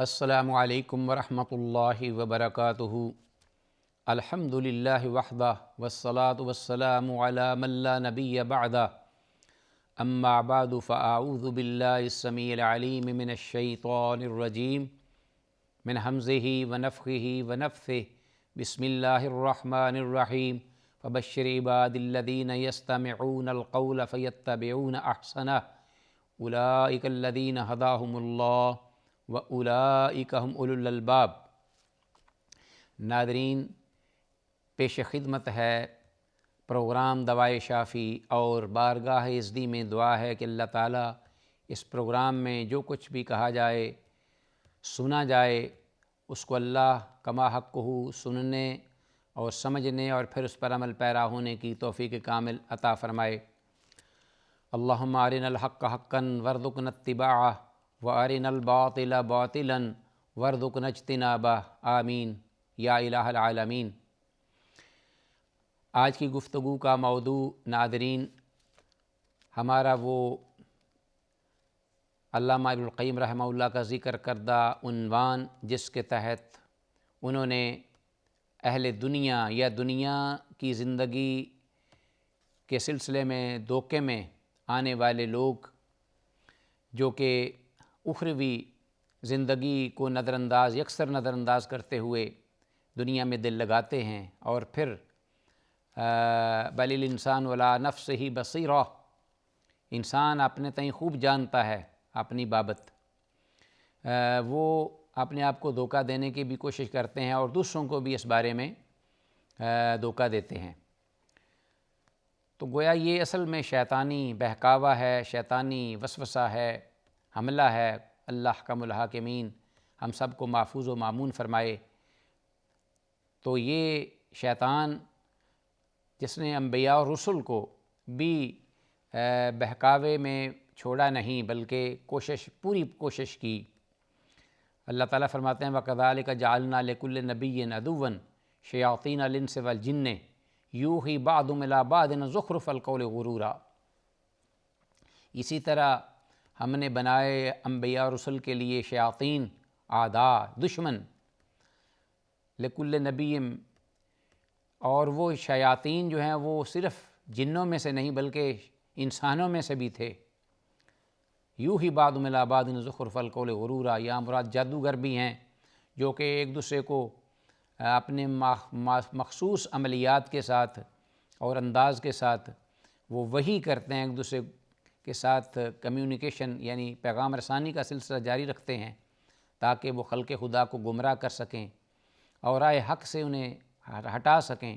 السلام علیکم ورحمۃ اللہ وبرکاتہ۔ الحمدللہ وحدہ والصلاة والسلام علی من لا نبی بعدہ، اما بعد فاعوذ باللہ السمیع العلیم من الشیطان الرجیم من ہمزہ ونفخہ ونفثہ، بسم اللہ الرحمن الرحیم۔ فبشر عباد الذین یستمعون القول فیتبعون احسنہ، اولئک الذین ھداھم اللہ وَأُولَئِكَ هُمْ أُولُو الْأَلْبَابِ۔ ناظرین، پیش خدمت ہے پروگرام دوائے شافی، اور بارگاہ عزدی میں دعا ہے کہ اللہ تعالیٰ اس پروگرام میں جو کچھ بھی کہا جائے، سنا جائے، اس کو اللہ کما حقہ سننے اور سمجھنے اور پھر اس پر عمل پیرا ہونے کی توفیق کامل عطا فرمائے۔ اللہم ارنا الحق حقا وارزقنا اتباعہ وارنا الباطل باطلا وارزقنا اجتنابہ، آمین یا الہ العالمین۔ آج کی گفتگو کا موضوع ناظرین ہمارا وہ علامہ ابن القیم رحمہ اللہ کا ذکر کردہ عنوان، جس کے تحت انہوں نے اہل دنیا یا دنیا کی زندگی کے سلسلے میں دھوکے میں آنے والے لوگ، جو کہ اخروی زندگی کو یکسر نظر انداز کرتے ہوئے دنیا میں دل لگاتے ہیں، اور پھر بل الانسان ولا نفسہ بصیرہ، انسان اپنے تئیں خوب جانتا ہے اپنی بابت، وہ اپنے آپ کو دھوکہ دینے کی بھی کوشش کرتے ہیں اور دوسروں کو بھی اس بارے میں دھوکہ دیتے ہیں۔ تو گویا یہ اصل میں شیطانی بہکاوا ہے، شیطانی وسوسہ ہے، حملہ ہے۔ اللہ احکم الحاکمین ہم سب کو محفوظ و مامون فرمائے۔ تو یہ شیطان، جس نے انبیاء اور رسل کو بھی بہکاوے میں چھوڑا نہیں، بلکہ پوری کوشش کی۔ اللہ تعالیٰ فرماتے ہیں وَكَذَلِكَ جَعَلْنَا لِكُلِّ نَبِيٍّ عَدُوًّا شَيَاطِينَ الْإِنسِ وَالْجِنِّ يُوحِي بَعْضُهُمْ إِلَىٰ بَعْضٍ زُخْرُفَ الْقَوْلِ غُرُورًا۔ اسی طرح ہم نے بنائے انبیاء اور رسل کے لیے شیاطین، اعداء، دشمن، لکل نبی، اور وہ شیاطین جو ہیں وہ صرف جنوں میں سے نہیں بلکہ انسانوں میں سے بھی تھے۔ یوحی بعضهم الی بعض زخرف القول غرورا، یا مراد جادوگر بھی ہیں، جو کہ ایک دوسرے کو اپنے مخصوص عملیات کے ساتھ اور انداز کے ساتھ وہ وحی کرتے ہیں، ایک دوسرے کے ساتھ کمیونیکیشن یعنی پیغام رسانی کا سلسلہ جاری رکھتے ہیں، تاکہ وہ خلق خدا کو گمراہ کر سکیں اور رائے حق سے انہیں ہٹا سکیں۔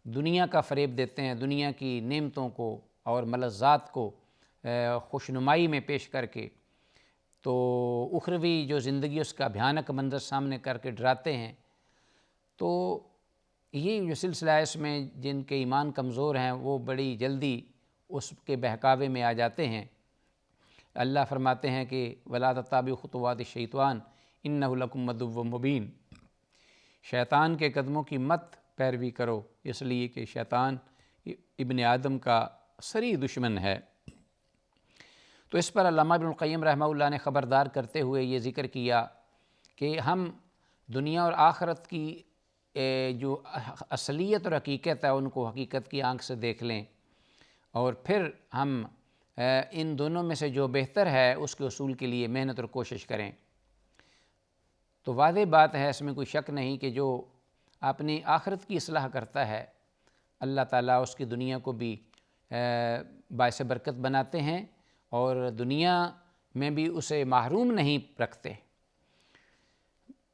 دنیا کا فریب دیتے ہیں، دنیا کی نعمتوں کو اور ملذات کو خوشنمائی میں پیش کر کے، تو اخروی جو زندگی اس کا بھیانک منظر سامنے کر کے ڈراتے ہیں۔ تو یہ جو سلسلہ ہے، اس میں جن کے ایمان کمزور ہیں وہ بڑی جلدی اس کے بہکاوے میں آ جاتے ہیں۔ اللہ فرماتے ہیں کہ وَلَا تَتَّبِعُوا خُطُوَاتِ الشَّيْطَانِ إِنَّهُ لَكُمْ عَدُوٌّ مُّبِينٌ، شیطان کے قدموں کی مت پیروی کرو، اس لیے کہ شیطان ابن آدم کا صریح دشمن ہے۔ تو اس پر علامہ ابن القیم رحمہ اللہ نے خبردار کرتے ہوئے یہ ذکر کیا کہ ہم دنیا اور آخرت کی جو اصلیت اور حقیقت ہے ان کو حقیقت کی آنکھ سے دیکھ لیں، اور پھر ہم ان دونوں میں سے جو بہتر ہے اس کے حصول کے لیے محنت اور کوشش کریں۔ تو واضح بات ہے، اس میں کوئی شک نہیں کہ جو اپنی آخرت کی اصلاح کرتا ہے، اللہ تعالیٰ اس کی دنیا کو بھی باعث برکت بناتے ہیں، اور دنیا میں بھی اسے محروم نہیں رکھتے،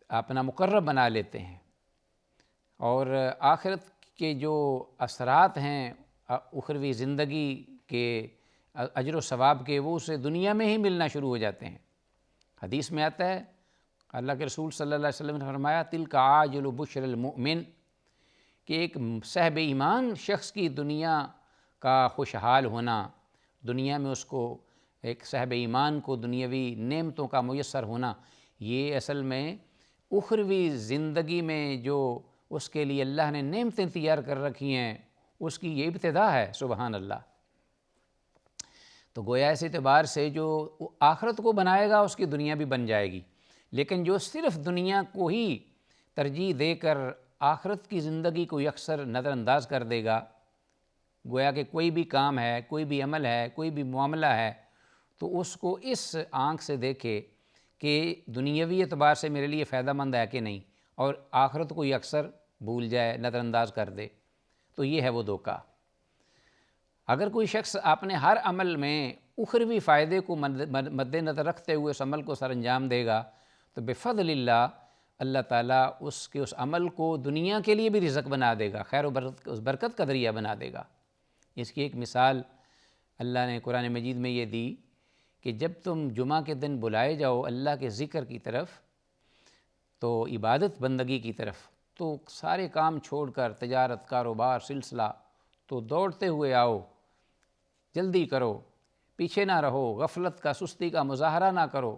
اپنا مقرب بنا لیتے ہیں، اور آخرت کے جو اثرات ہیں اخروی زندگی کے اجر و ثواب کے، وہ اسے دنیا میں ہی ملنا شروع ہو جاتے ہیں۔ حدیث میں آتا ہے، اللہ کے رسول صلی اللہ علیہ وسلم نے فرمایا تِلْکَ عَاجِلُ بُشْرِ الْمُؤْمِنِ، کہ ایک صاحب ایمان شخص کی دنیا کا خوشحال ہونا، دنیا میں اس کو ایک صاحب ایمان کو دنیاوی نعمتوں کا میسر ہونا، یہ اصل میں اخروی زندگی میں جو اس کے لیے اللہ نے نعمتیں تیار کر رکھی ہیں، اس کی یہ ابتدا ہے۔ سبحان اللہ۔ تو گویا اس اعتبار سے جو آخرت کو بنائے گا اس کی دنیا بھی بن جائے گی، لیکن جو صرف دنیا کو ہی ترجیح دے کر آخرت کی زندگی کو یکسر نظر انداز کر دے گا، گویا کہ کوئی بھی کام ہے، کوئی بھی عمل ہے، کوئی بھی معاملہ ہے، تو اس کو اس آنکھ سے دیکھے کہ دنیاوی اعتبار سے میرے لیے فائدہ مند ہے کہ نہیں، اور آخرت کو اکثر بھول جائے، نظر انداز کر دے، تو یہ ہے وہ دھوکہ۔ اگر کوئی شخص اپنے ہر عمل میں اخروی فائدے کو مد نظر رکھتے ہوئے اس عمل کو سر انجام دے گا تو بفضل اللہ، اللہ تعالیٰ اس کے اس عمل کو دنیا کے لیے بھی رزق بنا دے گا، خیر و برکت کا ذریعہ بنا دے گا۔ اس کی ایک مثال اللہ نے قرآن مجید میں یہ دی کہ جب تم جمعہ کے دن بلائے جاؤ اللہ کے ذکر کی طرف، تو عبادت بندگی کی طرف، تو سارے کام چھوڑ کر تجارت، کاروبار، سلسلہ، تو دوڑتے ہوئے آؤ، جلدی کرو، پیچھے نہ رہو، غفلت کا، سستی کا مظاہرہ نہ کرو۔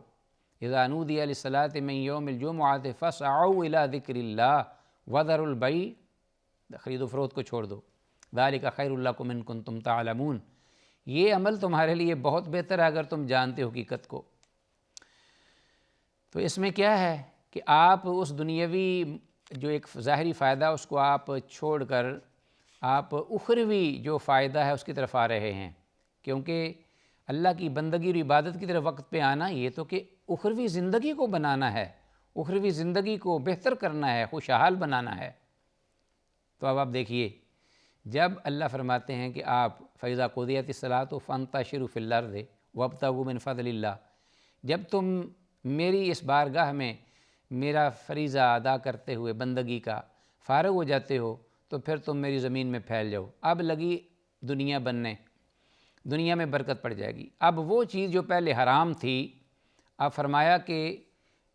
اذا نودی للصلاۃ من یوم الجمعۃ فاسعوا الی ذکر اللہ وذروا البیع، خرید و فروخت کو چھوڑ دو، ذالک خیر لکم ان کنتم تعلمون، یہ عمل تمہارے لیے بہت بہتر ہے اگر تم جانتے ہو حقیقت کو۔ تو اس میں کیا ہے کہ آپ اس دنیاوی جو ایک ظاہری فائدہ اس کو آپ چھوڑ کر آپ اخروی جو فائدہ ہے اس کی طرف آ رہے ہیں، کیونکہ اللہ کی بندگی اور عبادت کی طرف وقت پہ آنا یہ تو کہ اخروی زندگی کو بنانا ہے، اخروی زندگی کو بہتر کرنا ہے، خوشحال بنانا ہے۔ تو اب آپ دیکھیے، جب اللہ فرماتے ہیں کہ آپ فَإِذَا قُضِيَتِ الصَّلَاةُ فَانتَشِرُوا فِي الْأَرْضِ وَابْتَغُوا مِنْ فَضْلِ اللَّهِ، جب تم میری اس بارگاہ میں میرا فریضہ ادا کرتے ہوئے بندگی کا فارغ ہو جاتے ہو تو پھر تم میری زمین میں پھیل جاؤ۔ اب لگی دنیا بننے، دنیا میں برکت پڑ جائے گی۔ اب وہ چیز جو پہلے حرام تھی، اب فرمایا کہ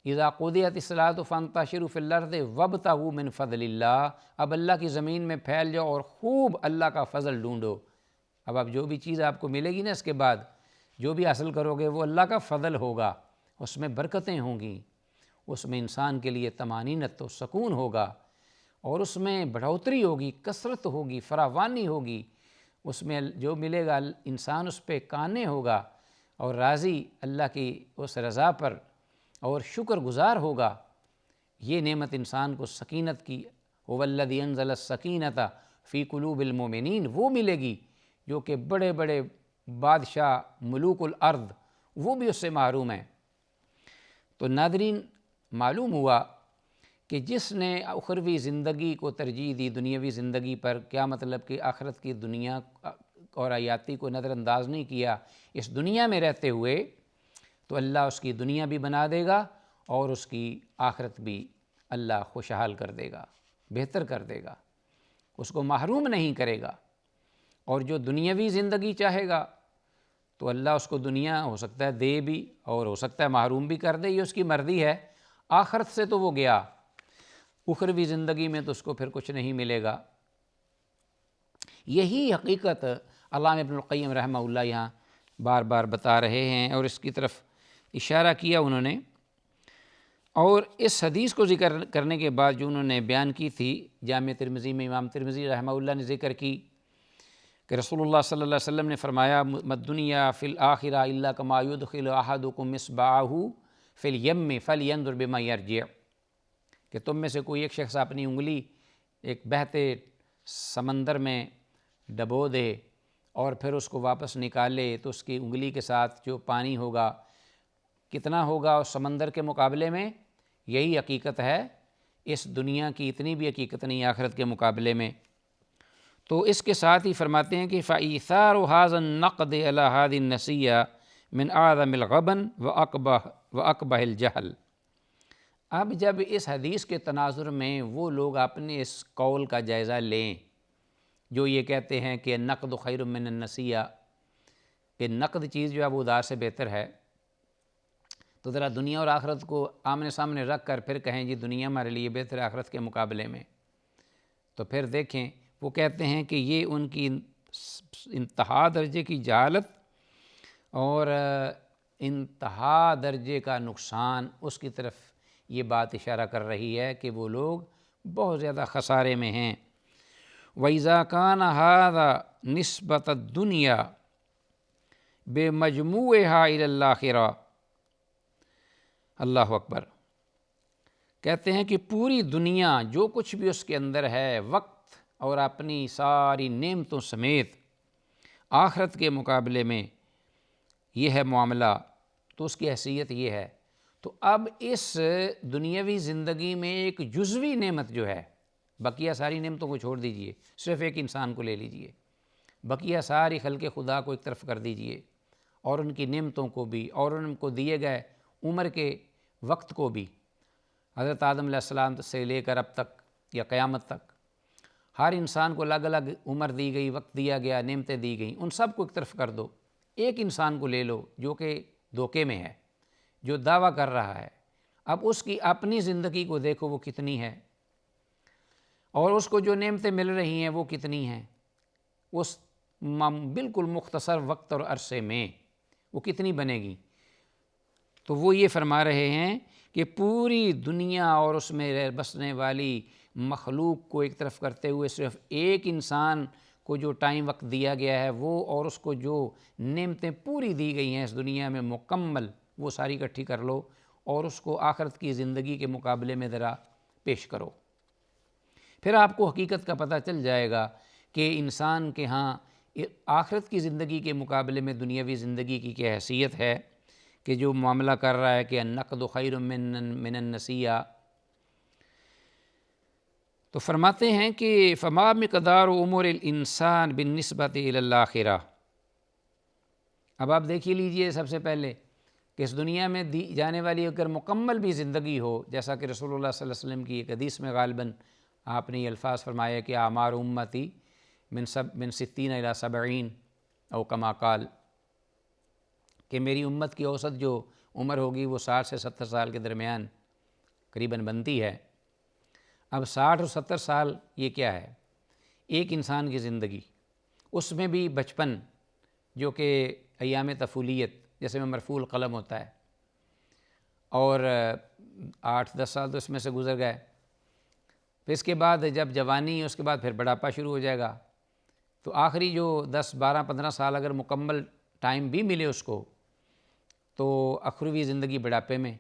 اذا قضیت الصلاۃ فانتشروا فی الارض وابتغوا من فضل اللہ، اب اللہ کی زمین میں پھیل جاؤ اور خوب اللہ کا فضل ڈھونڈو۔ اب جو بھی چیز آپ کو ملے گی نا اس کے بعد، جو بھی حاصل کرو گے وہ اللہ کا فضل ہوگا، اس میں برکتیں ہوں گی، اس میں انسان کے لیے طمانینت و سکون ہوگا، اور اس میں بڑھوتری ہوگی، کثرت ہوگی، فراوانی ہوگی، اس میں جو ملے گا انسان اس پہ قانع ہوگا اور راضی اللہ کی اس رضا پر اور شکر گزار ہوگا۔ یہ نعمت انسان کو سکینت کی، هو الذی انزل السکینۃ فی قلوب المؤمنین، وہ ملے گی جو کہ بڑے بڑے بادشاہ، ملوک الارض، وہ بھی اس سے محروم ہیں۔ تو ناظرین، معلوم ہوا کہ جس نے اخروی زندگی کو ترجیح دی دنیاوی زندگی پر، کیا مطلب کہ آخرت کی دنیا اور حیاتی کو نظر انداز نہیں کیا اس دنیا میں رہتے ہوئے، تو اللہ اس کی دنیا بھی بنا دے گا اور اس کی آخرت بھی اللہ خوشحال کر دے گا، بہتر کر دے گا، اس کو محروم نہیں کرے گا۔ اور جو دنیاوی زندگی چاہے گا تو اللہ اس کو دنیا ہو سکتا ہے دے بھی اور ہو سکتا ہے محروم بھی کر دے، یہ اس کی مرضی ہے۔ آخرت سے تو وہ گیا، اخروی زندگی میں تو اس کو پھر کچھ نہیں ملے گا۔ یہی حقیقت علامہ ابن القیم رحمہ اللہ یہاں بار بار بتا رہے ہیں اور اس کی طرف اشارہ کیا انہوں نے۔ اور اس حدیث کو ذکر کرنے کے بعد جو انہوں نے بیان کی تھی، جامع ترمذی میں امام ترمذی رحمہ اللہ نے ذکر کی کہ رسول اللہ صلی اللہ علیہ وسلم نے فرمایا مَدُّنْيَا فِي الْآخِرَةِ إِلَّا كَمَا يُدْخِلُ أَحَدُكُمْ مِصْبَاحَهُ فِي الْيَمِّ فَلْيَنْظُرْ بِمَا يَرْجِعُ، کہ تم میں سے کوئی ایک شخص اپنی انگلی ایک بہتے سمندر میں ڈبو دے اور پھر اس کو واپس نکالے تو اس کی انگلی کے ساتھ جو پانی ہوگا کتنا ہوگا اس سمندر کے مقابلے میں؟ یہی حقیقت ہے، اس دنیا کی اتنی بھی حقیقت نہیں آخرت کے مقابلے میں۔ تو اس کے ساتھ ہی فرماتے ہیں کہ فَإِيثَارُ هَذَا النَّقْدِ عَلَى هَذِهِ النَّسِيَّةِ مِنْ أَعْظَمِ الْغَبَنِ وَأَقْبَحِ الْجَهْلِ۔ اب جب اس حدیث کے تناظر میں وہ لوگ اپنے اس قول کا جائزہ لیں جو یہ کہتے ہیں کہ نقد خیر من النسیہ، کہ نقد چیز جو ہے وہ ادھار سے بہتر ہے، تو ذرا دنیا اور آخرت کو آمنے سامنے رکھ کر پھر کہیں جی دنیا ہمارے لیے بہتر ہے آخرت کے مقابلے میں، تو پھر دیکھیں وہ کہتے ہیں کہ یہ ان کی انتہا درجے کی جہالت اور انتہا درجے کا نقصان، اس کی طرف یہ بات اشارہ کر رہی ہے کہ وہ لوگ بہت زیادہ خسارے میں ہیں۔ وَإِذَا كَانَ هَذَا نِسْبَةَ الدُّنْيَا بِمَجْمُوعِهَا إِلَى الْآخِرَةِ، اللہ اکبر، کہتے ہیں کہ پوری دنیا جو کچھ بھی اس کے اندر ہے وقت اور اپنی ساری نعمتوں سمیت آخرت کے مقابلے میں یہ ہے معاملہ، تو اس کی حیثیت یہ ہے۔ تو اب اس دنیاوی زندگی میں ایک جزوی نعمت جو ہے، بقیہ ساری نعمتوں کو چھوڑ دیجئے، صرف ایک انسان کو لے لیجئے، بقیہ ساری خلق خدا کو ایک طرف کر دیجئے، اور ان کی نعمتوں کو بھی اور ان کو دیے گئے عمر کے وقت کو بھی، حضرت آدم علیہ السلام سے لے کر اب تک یا قیامت تک ہر انسان کو الگ الگ عمر دی گئی، وقت دیا گیا، نعمتیں دی گئیں، ان سب کو ایک طرف کر دو، ایک انسان کو لے لو جو کہ دھوکے میں ہے، جو دعویٰ کر رہا ہے۔ اب اس کی اپنی زندگی کو دیکھو وہ کتنی ہے، اور اس کو جو نعمتیں مل رہی ہیں وہ کتنی ہیں، اس بالکل مختصر وقت اور عرصے میں وہ کتنی بنے گی۔ تو وہ یہ فرما رہے ہیں کہ پوری دنیا اور اس میں بسنے والی مخلوق کو ایک طرف کرتے ہوئے صرف ایک انسان کو جو ٹائم وقت دیا گیا ہے وہ، اور اس کو جو نعمتیں پوری دی گئی ہیں اس دنیا میں مکمل، وہ ساری اکٹھی کر لو اور اس کو آخرت کی زندگی کے مقابلے میں ذرا پیش کرو، پھر آپ کو حقیقت کا پتہ چل جائے گا کہ انسان کے ہاں آخرت کی زندگی کے مقابلے میں دنیاوی زندگی کی کیا حیثیت ہے، کہ جو معاملہ کر رہا ہے کہ النقد خیر من النسیہ۔ تو فرماتے ہیں کہ فما مقدار عمر الانسان بالنسبۃ الی الآخرہ۔ اب آپ دیکھ ہی لیجئے سب سے پہلے کہ اس دنیا میں دی جانے والی اگر مکمل بھی زندگی ہو، جیسا کہ رسول اللہ صلی اللہ علیہ وسلم کی ایک حدیث میں غالباً آپ نے یہ الفاظ فرمایا کہ اعمار امتی من 60 الی 70 او کما قال، کہ میری امت کی اوسط جو عمر ہوگی وہ 60 سے 70 سال کے درمیان قریباً بنتی ہے۔ اب 60 اور 70 سال یہ کیا ہے؟ ایک انسان کی زندگی، اس میں بھی بچپن جو کہ ایام طفولیت جیسے میں مرفوع القلم ہوتا ہے، اور 8-10 سال تو اس میں سے گزر گئے، پھر اس کے بعد جب جوانی، اس کے بعد پھر بڑھاپا شروع ہو جائے گا، تو آخری جو 10-12-15 سال اگر مکمل ٹائم بھی ملے اس کو تو اخروی زندگی بڑھاپے میں،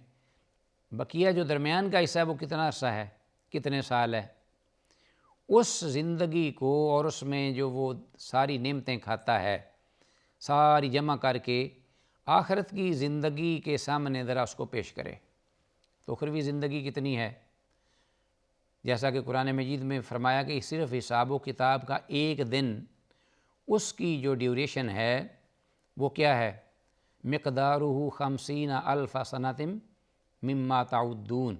بقیہ جو درمیان کا حصہ ہے وہ کتنا عرصہ ہے، کتنے سال ہے، اس زندگی کو اور اس میں جو وہ ساری نعمتیں کھاتا ہے ساری جمع کر کے آخرت کی زندگی کے سامنے ذرا اس کو پیش کرے تو اخروی زندگی کتنی ہے۔ جیسا کہ قرآن مجید میں فرمایا کہ صرف حساب و کتاب کا ایک دن، اس کی جو ڈیوریشن ہے وہ کیا ہے؟ مقدارہ 50,000 سنۃ مما تعدون،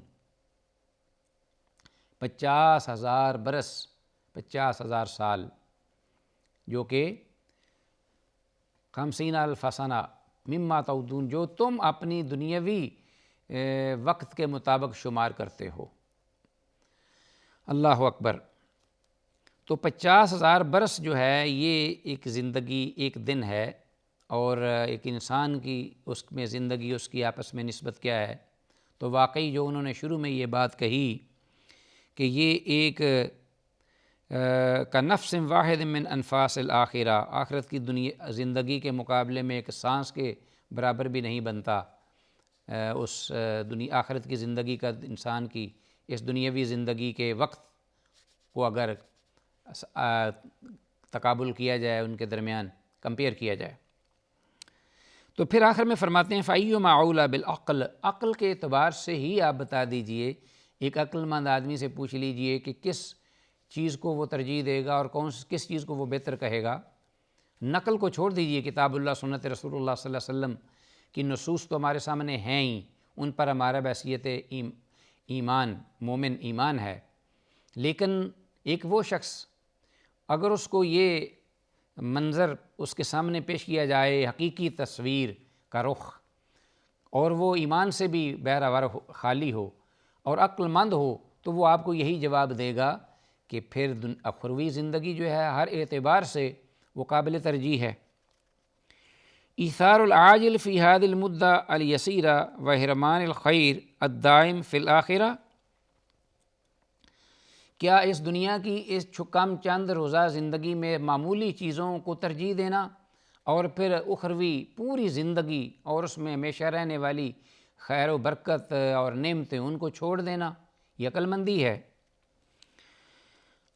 50,000 برس، 50,000 سال، جو کہ 50,000 سنہ مما تعدون، جو تم اپنی دنیاوی وقت کے مطابق شمار کرتے ہو۔ اللہ اکبر۔ تو 50,000 برس جو ہے یہ ایک زندگی، ایک دن ہے، اور ایک انسان کی اس میں زندگی، اس کی آپس میں نسبت کیا ہے؟ تو واقعی جو انہوں نے شروع میں یہ بات کہی کہ یہ ایک کا نفس واحد من انفاس الآخرہ، آخرت کی دنیا زندگی کے مقابلے میں ایک سانس کے برابر بھی نہیں بنتا اس آخرت کی زندگی کا، انسان کی اس دنیاوی زندگی کے وقت کو اگر تقابل کیا جائے، ان کے درمیان کمپیئر کیا جائے۔ تو پھر آخر میں فرماتے ہیں فَأَيُّمَا أَوْلَىٰ بِالْعَقْلِ، عقل کے اعتبار سے ہی آپ بتا دیجئے، ایک عقل مند آدمی سے پوچھ لیجئے کہ کس چیز کو وہ ترجیح دے گا اور کس چیز کو وہ بہتر کہے گا۔ نقل کو چھوڑ دیجئے، کتاب اللہ، سنت رسول اللہ صلی اللہ علیہ وسلم کی نصوص تو ہمارے سامنے ہیں ہی، ان پر ہمارا بحیثیت ایمان، مومن ایمان ہے، لیکن ایک وہ شخص اگر اس کو یہ منظر اس کے سامنے پیش کیا جائے، حقیقی تصویر کا رخ، اور وہ ایمان سے بھی بہرور خالی ہو اور عقل مند ہو، تو وہ آپ کو یہی جواب دے گا کہ پھر اخروی زندگی جو ہے ہر اعتبار سے وہ قابل ترجیح ہے۔ ایثار العاجل فی هذه المدة الیسیرہ وحرمان الخیر الدائم فی الآخرہ، کیا اس دنیا کی اس کم چند روزہ زندگی میں معمولی چیزوں کو ترجیح دینا اور پھر اخروی پوری زندگی اور اس میں ہمیشہ رہنے والی خیر و برکت اور نعمتیں ان کو چھوڑ دینا، یہ عقل مندی ہے۔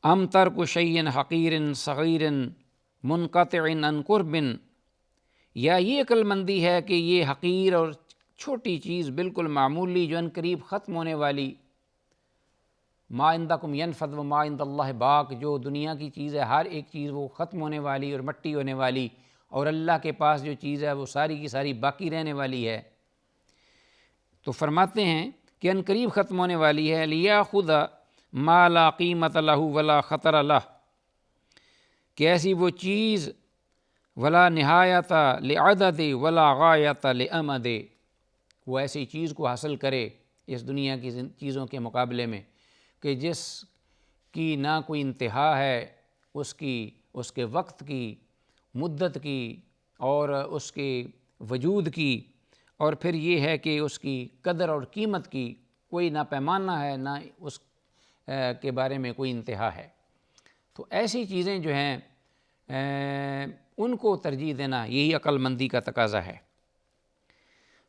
ام ترک شیء حقیر صغیر منقطع عن قرب، یا یہ عقل مندی ہے کہ یہ حقیر اور چھوٹی چیز بالکل معمولی جو ان قریب ختم ہونے والی، ما عندکم ینفد و ما عند اللہ باق، جو دنیا کی چیز ہے ہر ایک چیز وہ ختم ہونے والی اور مٹی ہونے والی، اور اللہ کے پاس جو چیز ہے وہ ساری کی ساری باقی رہنے والی ہے۔ تو فرماتے ہیں کہ ان قریب ختم ہونے والی ہے۔ لیاخذ ما لا قیمت لہ ولا خطر لہ، کہ ایسی وہ چیز ولا نہایت لعدد ولا غایت لامد، وہ ایسی چیز کو حاصل کرے اس دنیا کی چیزوں کے مقابلے میں کہ جس کی نہ کوئی انتہا ہے، اس کے وقت کی، مدت کی اور اس کے وجود کی، اور پھر یہ ہے کہ اس کی قدر اور قیمت کی کوئی نہ پیمانہ ہے، نہ اس کے بارے میں کوئی انتہا ہے۔ تو ایسی چیزیں جو ہیں ان کو ترجیح دینا یہی عقل مندی کا تقاضا ہے۔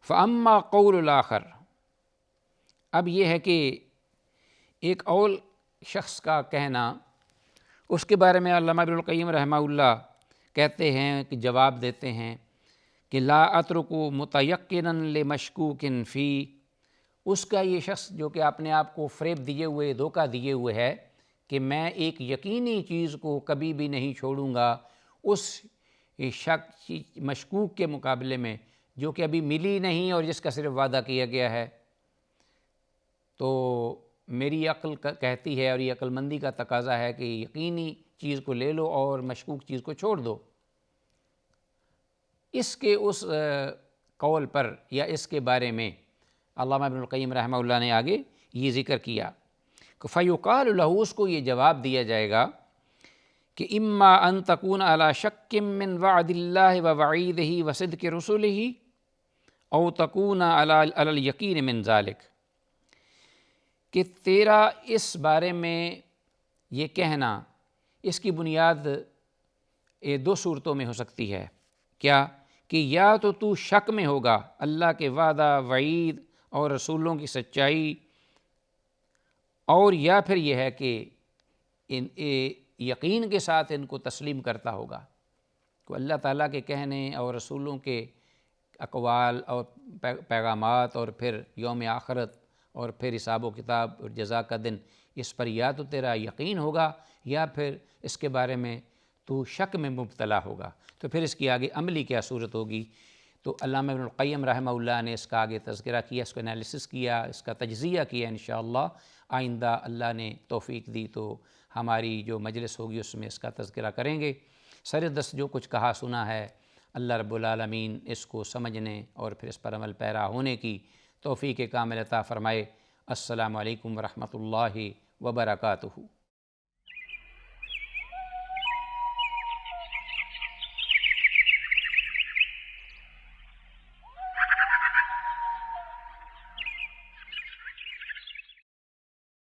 فَأَمَّا قَوْلُ الْآخَرِ، اب یہ ہے کہ ایک اور شخص کا کہنا، اس کے بارے میں علامہ ابن القیم رحمہ اللہ کہتے ہیں کہ جواب دیتے ہیں کہ لا اترک متیقنا لمشکوک فی، اس کا یہ شخص جو کہ اپنے آپ کو فریب دیے ہوئے، دھوکہ دیے ہوئے ہے کہ میں ایک یقینی چیز کو کبھی بھی نہیں چھوڑوں گا اس شک مشکوک کے مقابلے میں جو کہ ابھی ملی نہیں اور جس کا صرف وعدہ کیا گیا ہے۔ تو میری عقل کہتی ہے اور یہ عقل مندی کا تقاضا ہے کہ یقینی چیز کو لے لو اور مشکوک چیز کو چھوڑ دو۔ اس کے اس قول پر یا اس کے بارے میں علامہ ابن القیم رحمہ اللہ نے آگے یہ ذکر کیا کہ فَيُقَالُ لَهُ، اس کو یہ جواب دیا جائے گا کہ اما ان تکون علی شک من وعد اللہ ووعیدہ وصدق رسلہ او تکون علی الیقین من ذالک، کہ تیرا اس بارے میں یہ کہنا اس کی بنیاد دو صورتوں میں ہو سکتی ہے۔ کیا کہ یا تو شک میں ہوگا اللہ کے وعدہ، وعید اور رسولوں کی سچائی، اور یا پھر یہ ہے کہ یقین کے ساتھ ان کو تسلیم کرتا ہوگا کہ اللہ تعالیٰ کے کہنے اور رسولوں کے اقوال اور پیغامات اور پھر یوم آخرت اور پھر حساب و کتاب اور جزا کا دن، اس پر یا تو تیرا یقین ہوگا یا پھر اس کے بارے میں تو شک میں مبتلا ہوگا۔ تو پھر اس کی آگے عملی کیا صورت ہوگی؟ تو علامہ ابن القیم رحمہ اللہ نے اس کا آگے تذکرہ کیا، اس کا انالیسس کیا، اس کا تجزیہ کیا۔ انشاءاللہ آئندہ اللہ نے توفیق دی تو ہماری جو مجلس ہوگی اس میں اس کا تذکرہ کریں گے۔ سر دست جو کچھ کہا سنا ہے، اللہ رب العالمین اس کو سمجھنے اور پھر اس پر عمل پیرا ہونے کی توفیق کامل عطا فرمائے۔ السلام علیکم ورحمۃ اللہ وبرکاتہ۔